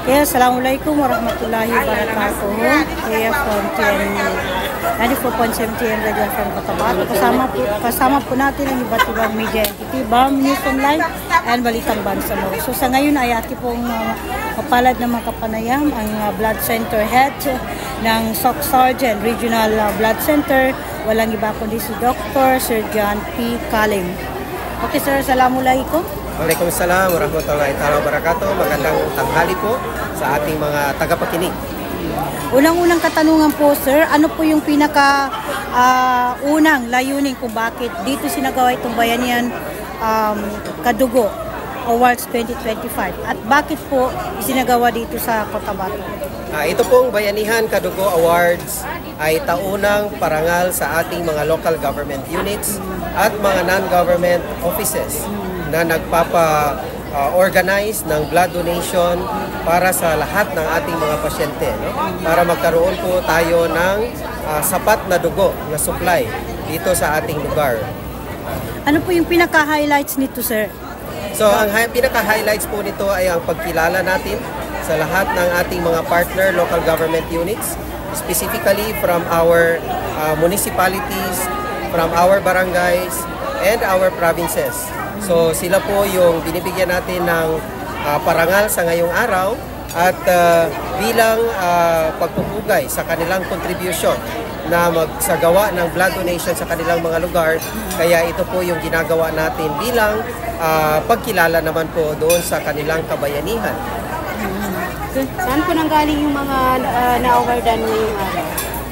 Kaya Assalamualaikum warahmatullahi wabarakatuh. Kaya from TNU 94.7 TN Radio from Cotabato. Kasama po natin ang iba't ibang media entity, BAM News Online and Balitang Bangsamoro. So sa ngayon ay ati pong mapalad na mga kapanayam ang Blood Center Head ng SOC Sergeant Regional Blood Center. Walang iba kundi si Dr. Sir John P. Kalim. Okay sir, Assalamualaikum. Waalaikumsalam warahmatullahi wabarakatuh. Magandang tanghali po sa ating mga tagapakinig. Unang-unang katanungan po sir, ano po yung unang layunin kung bakit dito sinagawa itong Bayanihan Kadugo Awards 2025 at bakit po isinagawa dito sa Cotabato? Ito pong Bayanihan Kadugo Awards ay taunang parangal sa ating mga local government units at mga non-government offices na nagpapa-organize ng blood donation para sa lahat ng ating mga pasyente, no? Para magkaroon po tayo ng sapat na dugo na supply dito sa ating lugar. Ano po yung pinaka-highlights nito, sir? So, ang pinaka-highlights po nito ay ang pagkilala natin sa lahat ng ating mga partner local government units, specifically from our municipalities, from our barangays, and our provinces. So sila po yung binibigyan natin ng parangal sa ngayong araw at bilang pagpupugay sa kanilang contribution na magsagawa ng blood donation sa kanilang mga lugar. Kaya ito po yung ginagawa natin bilang pagkilala naman po doon sa kanilang kabayanihan. Saan po nanggaling yung mga na-awardan ngayong araw?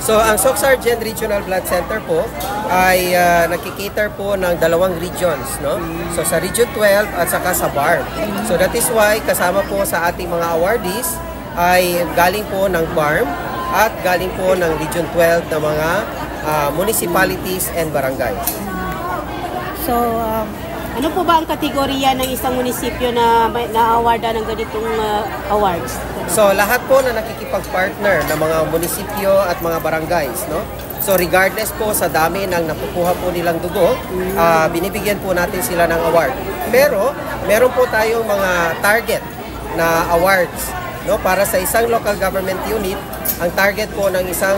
So, ang SOC Sergeant Regional Blood Center po ay nakikiter po ng dalawang regions, no? So, sa Region 12 at saka sa BARM. So, that is why kasama po sa ating mga awardees ay galing po ng BARM at galing po ng Region 12 na mga municipalities and barangays. So, ano po ba ang kategorya ng isang munisipyo na na-awardan ng ganitong awards? So, lahat po na nakikipag-partner ng mga munisipyo at mga barangays, no? So, regardless po sa dami ng nakukuha po nilang dugo, binibigyan po natin sila ng award. Pero, meron po tayong mga target na awards, no? Para sa isang local government unit, ang target po ng isang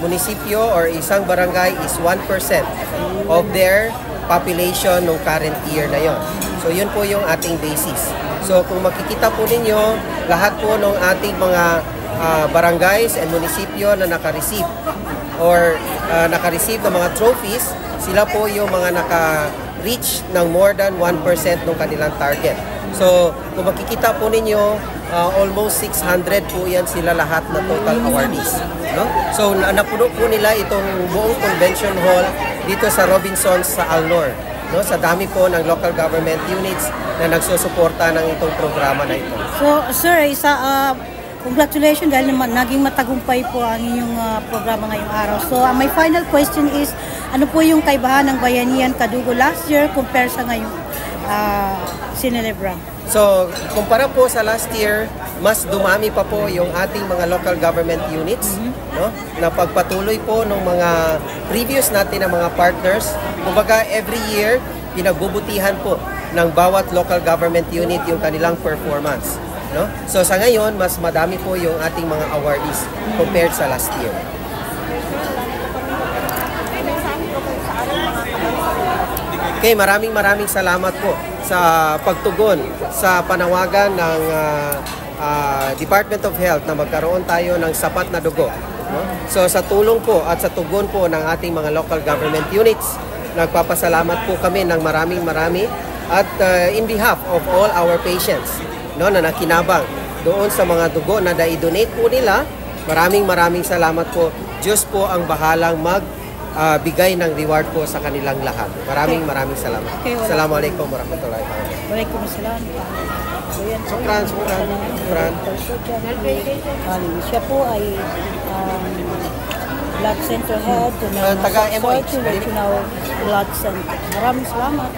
munisipyo or isang barangay is 1% of their population ng current year na yon. So, yun po yung ating basis. So, kung makikita po ninyo, lahat po ng ating mga barangays and munisipyo na naka-receive or naka-receive ng mga trophies, sila po yung mga naka-reach ng more than 1% ng kanilang target. So, kung makikita po ninyo, almost 600 po yan sila lahat na total awardees. No? So, napuno po nila itong buong convention hall dito sa Robinsons sa Alnor. No, sa dami po ng local government units na nagsusuporta ng itong programa na ito. So, sir, congratulations dahil naging matagumpay po ang inyong programa ngayong araw. So, my final question is, ano po yung kaibahan ng Bayanihan Kadugo last year compare sa ngayong sinelebra? So, kumpara po sa last year, mas dumami pa po yung ating mga local government units, no? Na pagpatuloy po ng mga previous natin na mga partners. Kumbaga, every year, pinagbubutihan po ng bawat local government unit yung kanilang performance, no? So, sa ngayon, mas madami po yung ating mga awardees compared sa last year. Okay, maraming salamat po sa pagtugon sa panawagan ng Department of Health na magkaroon tayo ng sapat na dugo. No? So sa tulong po at sa tugon po ng ating mga local government units, nagpapasalamat po kami ng marami at in behalf of all our patients, no, na nakinabang doon sa mga dugo na na-donate po nila, maraming salamat po. Diyos po ang bahalang bigay ng reward po sa kanilang lahat. Maraming salamat. Assalamualaikum warahmatullahi wabarakatuh. Waalaikumsalam. Sukran. Siya po ay Blood Center Head ng taga-MOH. Regional Blood Center. Maraming salamat.